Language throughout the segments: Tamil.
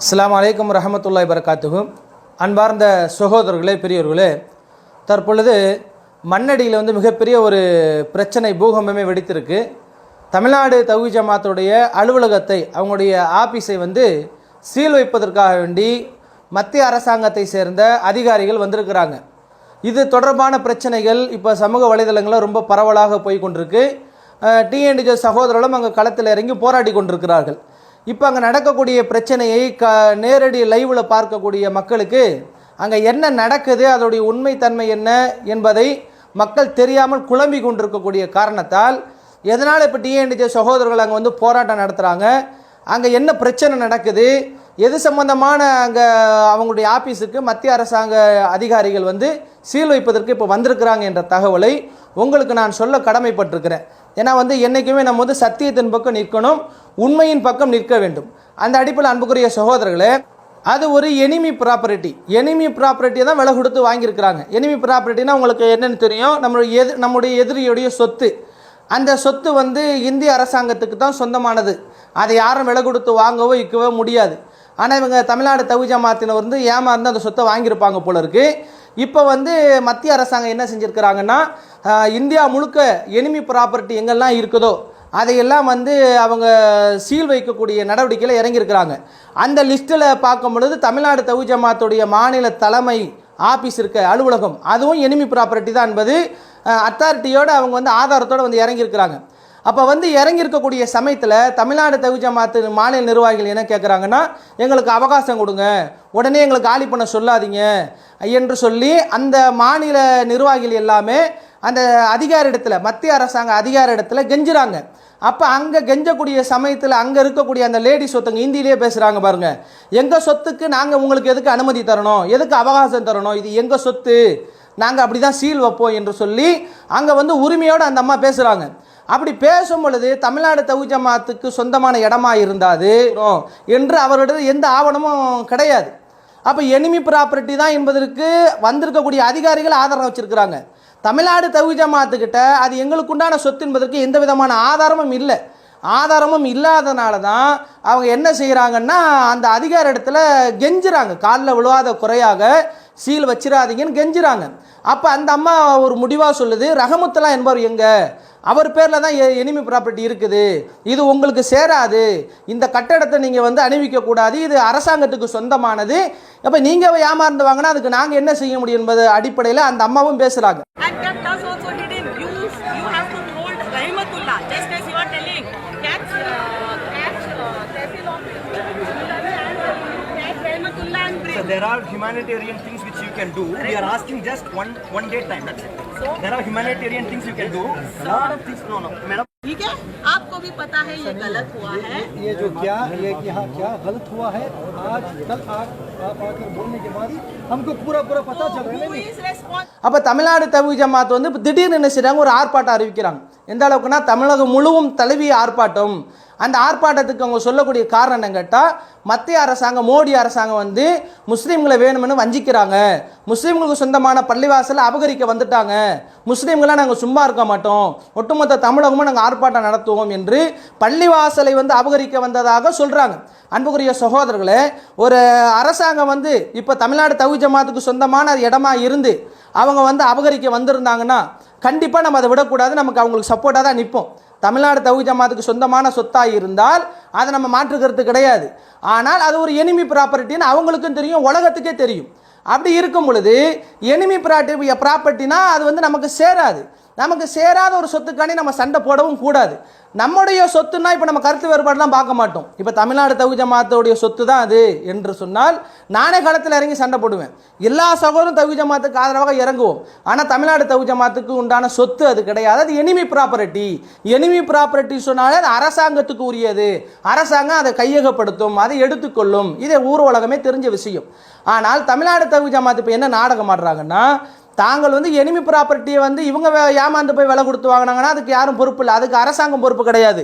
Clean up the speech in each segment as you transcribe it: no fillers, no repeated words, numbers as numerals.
அஸ்ஸலாமு அலைக்கும் வரஹ்மத்துல்லாஹி வபரகாத்துஹு. அன்பார்ந்த சகோதரர்களே, பெரியவர்களே, தற்பொழுது மண்ணடியில் மிகப்பெரிய ஒரு பிரச்சனை, பூகம்பமே வெடித்திருக்கு. தமிழ்நாடு தௌஹீத் ஜமாத்துடைய அலுவலகத்தை, அவங்களுடைய ஆபீஸை சீல் வைப்பதற்காக வேண்டி மத்திய அரசாங்கத்தை சேர்ந்த அதிகாரிகள் வந்திருக்கிறாங்க. இது தொடர்பான பிரச்சனைகள் இப்போ சமூக வலைதளங்களில் ரொம்ப பரவலாக போய் கொண்டிருக்கு. டிஎன்டிஜே சகோதரர்களும் அங்கே களத்தில் இறங்கி போராடி கொண்டிருக்கிறார்கள். இப்போ அங்கே நடக்கக்கூடிய பிரச்சனையை நேரடி லைவில் பார்க்கக்கூடிய மக்களுக்கு அங்கே என்ன நடக்குது, அதோடைய உண்மைத்தன்மை என்ன என்பதை மக்கள் தெரியாமல் குழம்பி கொண்டிருக்கக்கூடிய காரணத்தால், எதனால் இப்போ டிஎன்டிஜே சகோதரர்கள் அங்கே போராட்டம் நடத்துகிறாங்க, அங்கே என்ன பிரச்சனை நடக்குது, எது சம்பந்தமான அங்கே அவங்களுடைய ஆஃபீஸுக்கு மத்திய அரசாங்க அதிகாரிகள் சீல் வைப்பதற்கு இப்போ வந்திருக்கிறாங்க என்ற தகவலை உங்களுக்கு நான் சொல்ல கடமைப்பட்டிருக்கிறேன். ஏன்னா என்றைக்குமே நம்ம சத்தியத்தின் பக்கம் நிற்கணும், உண்மையின் பக்கம் நிற்க வேண்டும். அந்த அடிப்படையில் அன்புக்குரிய சகோதரர்களே, அது ஒரு எனிமி ப்ராப்பர்ட்டியை தான் விலை கொடுத்து வாங்கியிருக்கிறாங்க. எனிமி ப்ராப்பர்ட்டினா உங்களுக்கு என்னென்னு தெரியும், நம்முடைய எதிரியுடைய சொத்து. அந்த சொத்து இந்திய அரசாங்கத்துக்கு தான் சொந்தமானது. அதை யாரும் விலை கொடுத்து வாங்கவோ விற்கவோ முடியாது. ஆனால் இவங்க தமிழ்நாடு தௌஹீத் ஜமாத்தினர் ஏமாந்து அந்த சொத்தை வாங்கியிருப்பாங்க போல இருக்கு. இப்போ மத்திய அரசாங்கம் என்ன செஞ்சுருக்கிறாங்கன்னா, இந்தியா முழுக்க எனிமி ப்ராப்பர்ட்டி எங்கெல்லாம் இருக்குதோ அதையெல்லாம் அவங்க சீல் வைக்கக்கூடிய நடவடிக்கையில் இறங்கியிருக்கிறாங்க. அந்த லிஸ்ட்டில் பார்க்கும் பொழுது தமிழ்நாடு தௌஹீத் ஜமாத்துடைய மாநில தலைமை ஆஃபீஸ் இருக்க அலுவலகம், அதுவும் எனிமி ப்ராப்பர்ட்டி தான் என்பது அத்தாரிட்டியோடு அவங்க ஆதாரத்தோடு இறங்கியிருக்கிறாங்க. அப்போ இறங்கியிருக்கக்கூடிய சமயத்தில் தமிழ்நாடு தௌஹீத் ஜமாத்து மாநில நிர்வாகிகள் என்ன கேட்குறாங்கன்னா, எங்களுக்கு அவகாசம் கொடுங்க, உடனே எங்களுக்கு காலி பண்ண சொல்லாதீங்க என்று சொல்லி அந்த மாநில நிர்வாகிகள் எல்லாமே அந்த அதிகார இடத்துல, மத்திய அரசாங்க அதிகார இடத்துல கெஞ்சுறாங்க. அப்போ அங்கே கெஞ்சக்கூடிய சமயத்தில் அங்கே இருக்கக்கூடிய அந்த லேடிஸ் ஒருத்தங்க ஹிந்தியிலே பேசுகிறாங்க பாருங்க, எங்கள் சொத்துக்கு நாங்கள் உங்களுக்கு எதுக்கு அனுமதி தரணும், எதுக்கு அவகாசம் தரணும், இது எங்கள் சொத்து, நாங்கள் அப்படி தான் சீல் வைப்போம் என்று சொல்லி அங்கே உரிமையோடு அந்த அம்மா பேசுகிறாங்க. அப்படி பேசும் பொழுது தமிழ்நாடு தௌஹீத் ஜமாத்துக்கு சொந்தமான இடமா இருந்தாது என்று அவரோட எந்த ஆவணமும் கிடையாது. அப்போ எனிமி ப்ராப்பர்ட்டி தான் என்பதற்கு வந்திருக்கக்கூடிய அதிகாரிகள் ஆதாரம் வச்சிருக்கிறாங்க. தமிழ்நாடு தௌஹீத் ஜமாத்துக்கிட்ட அது எங்களுக்கு உண்டான சொத்து என்பதற்கு எந்த விதமான ஆதாரமும் இல்லை. ஆதாரமும் இல்லாதனால தான் அவங்க என்ன செய்கிறாங்கன்னா, அந்த அதிகார இடத்துல கெஞ்சுறாங்க, காலில் விழுவாத குறையாக சீல் வச்சிடாதீங்கன்னு கெஞ்சுறாங்க. அப்போ அந்த அம்மா ஒரு முடிவாக சொல்லுது, ரஹமத்துல்லா என்பவர் எங்க, அவர் பேரில் தான் எனிமி ப்ராப்பர்ட்டி இருக்குது, இது உங்களுக்கு சேராது, இந்த கட்டடத்தை நீங்கள் அணிவிக்கக்கூடாது, இது அரசாங்கத்துக்கு சொந்தமானது, அப்போ நீங்கள் ஏமாந்து வாங்கினா அதுக்கு நாங்கள் என்ன செய்ய முடியும் என்பது அடிப்படையில் அந்த அம்மாவும் பேசுகிறாங்க. So there are humanitarian things which you can do. We are asking just one day time. That's it. So there are humanitarian things you can do. Lot of things. No, madam. ठीक है, आपको भी पता है ये गलत हुआ है. ये जो क्या ये यहाँ क्या गलत हुआ है, आज कल आप आकर बोलने के बाद हमको पूरा पता चल रहा है. அப்போ தமிழ்நாடு தௌஹீத் ஜமாத் திடீர்னு என்ன செய்கிறாங்க, ஒரு ஆர்ப்பாட்டம் அறிவிக்கிறாங்க. எந்த அளவுக்குன்னா, தமிழகம் முழுவதும் தழுவிய ஆர்ப்பாட்டம். அந்த ஆர்ப்பாட்டத்துக்கு அவங்க சொல்லக்கூடிய காரணம் என்ன கேட்டால், மத்திய அரசாங்கம், மோடி அரசாங்கம் முஸ்லீம்களை வேணும்னு வஞ்சிக்கிறாங்க, முஸ்லீம்களுக்கு சொந்தமான பள்ளிவாசலை அபகரிக்க வந்துட்டாங்க, முஸ்லீம்களாக நாங்கள் சும்மா இருக்க மாட்டோம், ஒட்டுமொத்த தமிழகமும் நாங்கள் ஆர்ப்பாட்டம் நடத்துவோம் என்று பள்ளிவாசலை அபகரிக்க வந்ததாக சொல்கிறாங்க. அன்புக்குரிய சகோதரர்களே, ஒரு அரசாங்கம் இப்போ தமிழ்நாடு தௌஹீத் ஜமாத்துக்கு சொந்தமான இடமா இருந்து அவங்க அபகரிக்க வந்திருந்தாங்கன்னா கண்டிப்பாக நம்ம அதை விடக்கூடாது, நமக்கு அவங்களுக்கு சப்போர்ட்டாக தான் நிற்போம். தமிழ்நாடு தௌஹீத் ஜமாத்துக்கு சொந்தமான சொத்தாக இருந்தால் அதை நம்ம மாற்றுக்கிறது கிடையாது. ஆனால் அது ஒரு எனிமி ப்ராப்பர்ட்டின்னு அவங்களுக்கும் தெரியும், உலகத்துக்கே தெரியும். அப்படி இருக்கும் பொழுது எனிமி ப்ராப்பர்ட்டினா அது நமக்கு சேராது. நமக்கு சேராத ஒரு சொத்துக்காண்டி நம்ம சண்டை போடவும் கூடாது. நம்முடைய சொத்துனா இப்போ நம்ம கருத்து வேறுபாடுலாம் பார்க்க மாட்டோம். இப்போ தமிழ்நாடு தௌஹீத் ஜமாத்துடைய சொத்து தான் அது என்று சொன்னால் நானே களத்தில் இறங்கி சண்டை போடுவேன். எல்லா சகோதரரும் தௌஹீத் ஜமாத்துக்கு ஆதரவாக இறங்குவோம். ஆனால் தமிழ்நாடு தௌஹீத் ஜமாத்துக்கு உண்டான சொத்து அது கிடையாது, அது எனிமி ப்ராப்பர்ட்டி. எனிமி ப்ராப்பர்ட்டி சொன்னாலே அது அரசாங்கத்துக்கு உரியது, அரசாங்கம் அதை கையகப்படுத்தும், அதை எடுத்துக்கொள்ளும். இதே ஊர் உலகமே தெரிஞ்ச விஷயம். ஆனால் தமிழ்நாடு தௌஹீத் ஜமாத் இப்போ என்ன நாடகம் ஆடுறாங்கன்னா, தாங்கள் எனிமி ப்ராப்பர்ட்டியை இவங்க ஏமாந்து போய் விலை கொடுத்து வாங்கினாங்கன்னா அதுக்கு யாரும் பொறுப்பு இல்லை, அதுக்கு அரசாங்கம் பொறுப்பு கிடையாது.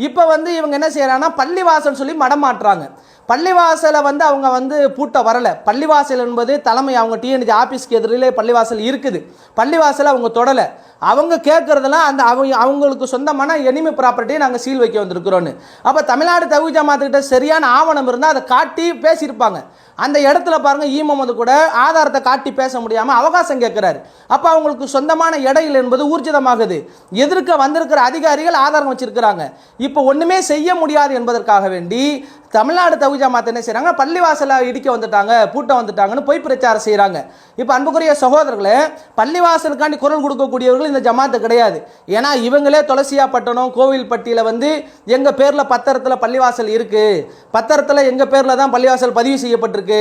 இப்போ இவங்க என்ன செய்யறாங்கன்னா, பள்ளிவாசல் சொல்லி மடம் மாட்டுறாங்க. பள்ளிவாசலை வந்து அவங்க வந்து பூட்ட வரலை. பள்ளிவாசல் என்பது தலைமை அவங்க டிஎன்ஜி ஆஃபீஸ்க்கு எதிரிலே பள்ளிவாசல் இருக்குது. பள்ளிவாசலை அவங்க தொடலை. அவங்க கேட்குறதெல்லாம் அந்த அவங்களுக்கு சொந்தமான எனிமி ப்ராப்பர்ட்டியை நாங்கள் சீல் வைக்க வந்திருக்கிறோன்னு. அப்போ தமிழ்நாடு தவ்ஹீத் ஜமாத்துக்கிட்ட சரியான ஆவணம் இருந்தால் அதை காட்டி பேசியிருப்பாங்க. அந்த இடத்துல பாருங்கள், ஈமமது கூட ஆதாரத்தை காட்டி பேச முடியாமல் அவகாசம் கேட்குறாரு. அப்போ அவங்களுக்கு சொந்தமான இடையில் என்பது ஊர்ஜிதமாகுது. எதிர்க்க வந்திருக்கிற அதிகாரிகள் ஆதாரம் வச்சிருக்கிறாங்க. இப்போ ஒன்றுமே செய்ய முடியாது என்பதற்காக வேண்டி தமிழ்நாடு தவ்ஹீத் ஜமாத் என்ன செய்கிறாங்க, பள்ளிவாசலை இடிக்க வந்துட்டாங்க, பூட்ட வந்துட்டாங்கன்னு பொய் பிரச்சாரம் செய்கிறாங்க. இப்போ அன்புக்குரிய சகோதரர்களே, பள்ளிவாசலுக்காண்டி குரல் கொடுக்கக்கூடியவர்கள் இந்த ஜமாத்து கிடையாது. ஏன்னா இவங்களே துளசியாப்பட்டணம் கோவில்பட்டியில் வந்து எங்கள் பேரில் பத்திரத்தில் பள்ளிவாசல் இருக்குது, பத்திரத்தில் எங்கள் பேரில் தான் பள்ளிவாசல் பதிவு செய்யப்பட்டிருக்கு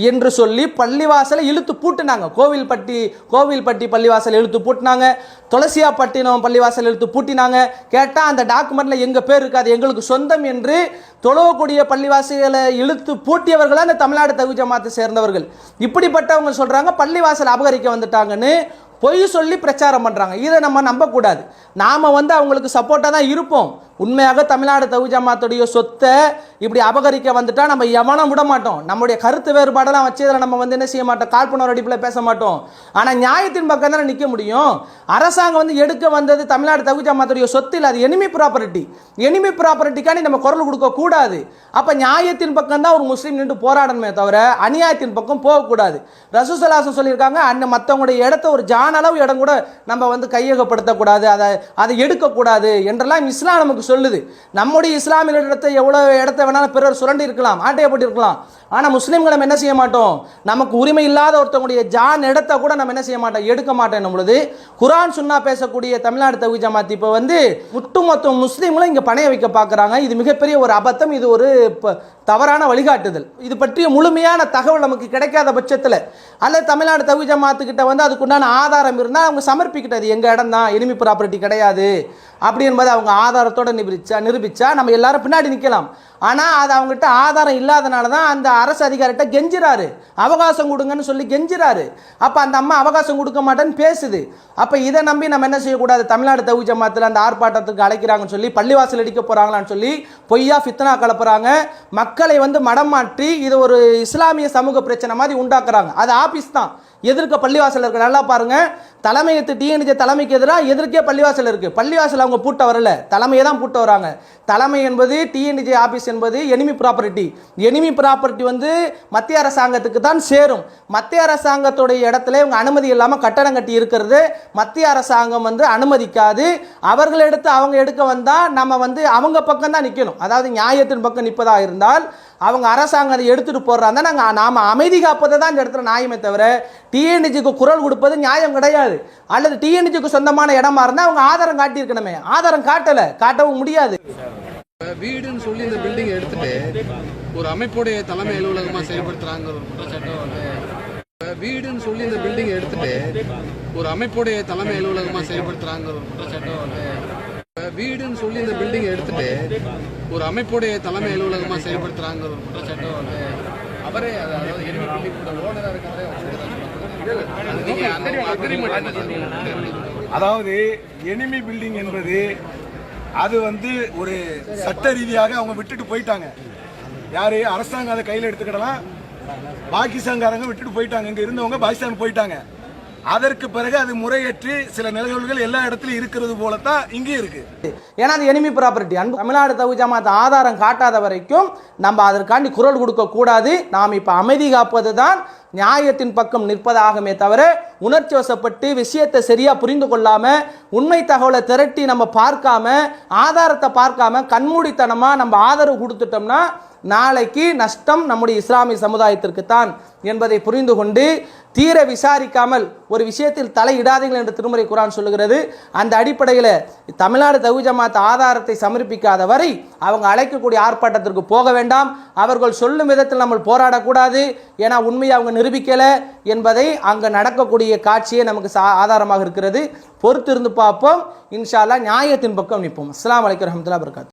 என்று சொல்லி பள்ளிவாசலை இழுத்து பூட்டினாங்க. கோவில்பட்டி பள்ளிவாசல் இழுத்து பூட்டினாங்க, துளசியாப்பட்டினம் பள்ளிவாசல் இழுத்து பூட்டினாங்க. கேட்டால் அந்த டாக்குமெண்ட்ல எங்கள் பேர் இருக்காது, எங்களுக்கு சொந்தம் என்று தொழக்கூடிய பள்ளிவாசலை இழுத்து பூட்டியவர்கள் அந்த தமிழ்நாடு தவ்ஹீத் ஜமாத்தை சேர்ந்தவர்கள். இப்படிப்பட்டவங்க சொல்றாங்க பள்ளிவாசல் அபகரிக்க வந்துட்டாங்கன்னு பொய் சொல்லி பிரச்சாரம் பண்றாங்க. இதை நம்ம நம்பக்கூடாது. நாம வந்து அவங்களுக்கு சப்போர்ட்டா தான் இருப்போம். உண்மையாக தமிழ்நாடு தவ்ஹீத் ஜமாத்துடைய சொத்தை இப்படி அபகரிக்க வந்துட்டா நம்ம எவனும் விட மாட்டோம். நம்முடைய கருத்து வேறுபாடெல்லாம் வச்சு இதில் நம்ம வந்து என்ன செய்ய மாட்டோம், காழ்ப்புணர்வு அடிப்பில் பேச மாட்டோம். ஆனால் நியாயத்தின் பக்கம் தானே நிற்க முடியும். அரசாங்கம் வந்து எடுக்க வந்தது தமிழ்நாடு தவ்ஹீத் ஜமாத்துடைய சொத்து இல்லை, அது எனிமி ப்ராப்பர்ட்டி. எனிமி ப்ராப்பர்ட்டிக்காண்டி நம்ம குரல் கொடுக்க கூடாது. அப்போ நியாயத்தின் பக்கம் தான் ஒரு முஸ்லீம் நின்று போராடணுமே தவிர அநியாயத்தின் பக்கம் போகக்கூடாது. ரசூலுல்லாஹி ஸல்லல்லாஹு அலைஹி வஸல்லம் சொல்லியிருக்காங்க, மற்றவங்களுடைய இடத்த ஒரு ஜான் அளவு இடம் கூட நம்ம வந்து கையகப்படுத்தக்கூடாது, அதை எடுக்கக்கூடாது என்றெல்லாம் இஸ்லாம் நமக்கு சொல்லுது. நம்முடைய இஸ்லாமிய இடத்தை எவ்வளவு இடத்த வேணாலும் பிறர் சுரண்டி இருக்கலாம், ஆட்டையப்பட்டு இருக்கலாம். ஆனால் முஸ்லீம்களை நம்ம என்ன செய்ய மாட்டோம், நமக்கு உரிமை இல்லாத ஒருத்தவங்களுடைய ஜான் இடத்தை கூட நம்ம என்ன செய்ய மாட்டோம், எடுக்க மாட்டோம். பொழுது குர்ஆன் சுன்னா பேசக்கூடிய தமிழ்நாடு தவ்ஹீத் ஜமாத் இப்போ வந்து ஒட்டுமொத்த முஸ்லீம்களும் இங்கே பணைய வைக்க பார்க்குறாங்க. இது மிகப்பெரிய ஒரு அபத்தம், இது ஒரு தவறான வழிகாட்டுதல். இது பற்றிய முழுமையான தகவல் நமக்கு கிடைக்காத பட்சத்தில் அல்லது தமிழ்நாடு தவ்ஹீத் ஜமாத்துக்கிட்ட வந்து அதுக்குண்டான ஆதாரம் இருந்தால் அவங்க சமர்ப்பிக்கிட்டது எங்கள் இடம் தான், எனிமி ப்ராப்பர்ட்டி கிடையாது அப்படி என்பதை அவங்க ஆதாரத்தோடு நிரூபிச்சா நம்ம எல்லாரும் பின்னாடி நிற்கலாம். ஆனால் அது அவங்ககிட்ட ஆதாரம் இல்லாதனால தான் அந்த அரசு அதிகாரிகிட்ட கெஞ்சுறாரு, அவகாசம் கொடுங்கன்னு சொல்லி கெஞ்சுறாரு. அப்போ அந்த அம்மா அவகாசம் கொடுக்க மாட்டேன்னு பேசுது. அப்போ இதை நம்பி நம்ம என்ன செய்யக்கூடாது, தமிழ்நாடு தவ்ஹீத் ஜமாத்தில் அந்த ஆர்ப்பாட்டத்துக்கு அழைக்கிறாங்கன்னு சொல்லி பள்ளிவாசல் அடிக்க போகிறாங்களான்னு சொல்லி பொய்யா ஃபித்னா கலப்புறாங்க. மக்களை வந்து மடம் மாற்றி இது ஒரு இஸ்லாமிய சமூக பிரச்சனை மாதிரி உண்டாக்குறாங்க. அது ஆபீஸ் தான், எதிர்க்க பள்ளிவாசல் இருக்கு. நல்லா பாருங்க, தலைமையத்து டிஎன்ஜி தலைமைக்கு எதிராக எதிர்க்கே பள்ளிவாசல் இருக்கு. பள்ளிவாசல் அவங்க பூட்ட வரல, தலைமையை தான் பூட்ட வராங்க. தலைமை என்பது டிஎன்ஜி ஆபீஸ் என்பது எனிமி ப்ராப்பர்ட்டி. எனிமி ப்ராப்பர்ட்டி வந்து மத்திய அரசாங்கத்துக்கு தான் சேரும். மத்திய அரசாங்கத்துடைய இடத்துல இவங்க அனுமதி இல்லாமல் கட்டடம் கட்டி இருக்கிறது மத்திய அரசாங்கம் வந்து அனுமதிக்காது. அவர்கள் எடுத்து அவங்க எடுக்க வந்தால் நம்ம வந்து அவங்க பக்கம் தான் நிற்கணும். அதாவது நியாயத்தின் பக்கம் நிற்பதா இருந்தால் அவங்க அரசாங்கம் அதை எடுத்துட்டு போடுறாங்க, நாம அமைதி காப்பதை தான் இந்த இடத்துல நியாயமே தவிர டிஎன்ஜிக்கு குரல் கொடுப்பது நியாயம் கிடையாது. அல்லது டிஎன்ஜிக்கு சொந்தமான இடமா இருந்தால் அவங்க ஆதாரம் காட்டியிருக்கணுமே, ஆதாரம் காட்டவும் முடியாது. வீடுன்னு சொல்லி இந்த பில்டிங் எடுத்துட்டு ஒரு அமைப்புடைய தலைமை அலுவலகமா செயல்படுத்துறாங்க ஒரு குற்றச்சாட்டம் வந்து. வீடுன்னு சொல்லி இந்த பில்டிங் எடுத்துட்டு ஒரு அமைப்புடைய தலைமை அலுவலகமா செயல்படுத்துறாங்க ஒரு குற்றச்சாட்டம் வந்து. வீடுன்னு சொல்லி இந்த பில்டிங் எடுத்துட்டு ஒரு அமைப்புடைய தலைமை அலுவலகமா செயல்படுத்துறாங்க ஒரு குற்றச்சாட்டம் வந்து. அவரே அதாவது எனிமி பில்டிங் ஓனரா இருக்கிறதே அதாவது எனிமி பில்டிங் என்பது அது வந்து ஒரு சட்ட ரீதியாக அவங்க விட்டுட்டு போயிட்டாங்க. யாரு, அரசாங்கம் அதை கையில் எடுத்துக்கிடலாம், பாகிஸ்தான்காரங்க விட்டுட்டு போயிட்டாங்க, இங்க இருந்தவங்க பாகிஸ்தான் போயிட்டாங்க. அதற்கு பிறகு அது முறையற்று சில நிகழ்வுகள் எல்லா இடத்துலையும் இருக்கிறது போலத்தான் இங்கே இருக்கு. ஏன்னா அது எனிமி ப்ராப்பர்ட்டி. தமிழ்நாடு தவ்ஹீத் ஜமாத் ஆதாரம் காட்டாத வரைக்கும் நம்ம அதற்காண்டி குரல் கொடுக்க கூடாது. நாம் இப்ப அமைதி காப்பது தான் நியாயத்தின் பக்கம் நிற்பதாகவே தவிர உணர்ச்சி வசப்பட்டு விஷயத்தை சரியா புரிந்து கொள்ளாம உண்மை தகவலை திரட்டி நம்ம பார்க்காம ஆதாரத்தை பார்க்காம கண்மூடித்தனமா நம்ம ஆதரவு கொடுத்துட்டோம்னா நாளைக்கு நஷ்டம் நம்முடைய இஸ்லாமிய சமுதாயத்திற்கு தான் என்பதை புரிந்து கொண்டு தீர விசாரிக்காமல் ஒரு விஷயத்தில் தலையிடாதீர்கள் என்று திருமறை குர்ஆன் சொல்லுகிறது. அந்த அடிப்படையில் தமிழ்நாடு தவ்ஹீத் ஜமாத் ஆதாரத்தை சமர்ப்பிக்காத வரை அவங்க அழைக்கக்கூடிய ஆர்ப்பாட்டத்திற்கு போக வேண்டாம். அவர்கள் சொல்லும் விதத்தில் நம்ம போராடக்கூடாது. ஏன்னா உண்மையை அவங்க நிரூபிக்கலை என்பதை அங்கே நடக்கக்கூடிய காட்சியே நமக்கு ஆதாரமாக இருக்கிறது. பொறுத்திருந்து பார்ப்போம். இன்ஷா அல்லாஹ் நியாயத்தின் பக்கம் நிற்போம். அஸ்ஸலாமு அலைக்கும் வரஹ்மத்துல்லாஹி வபரகாத்துஹு.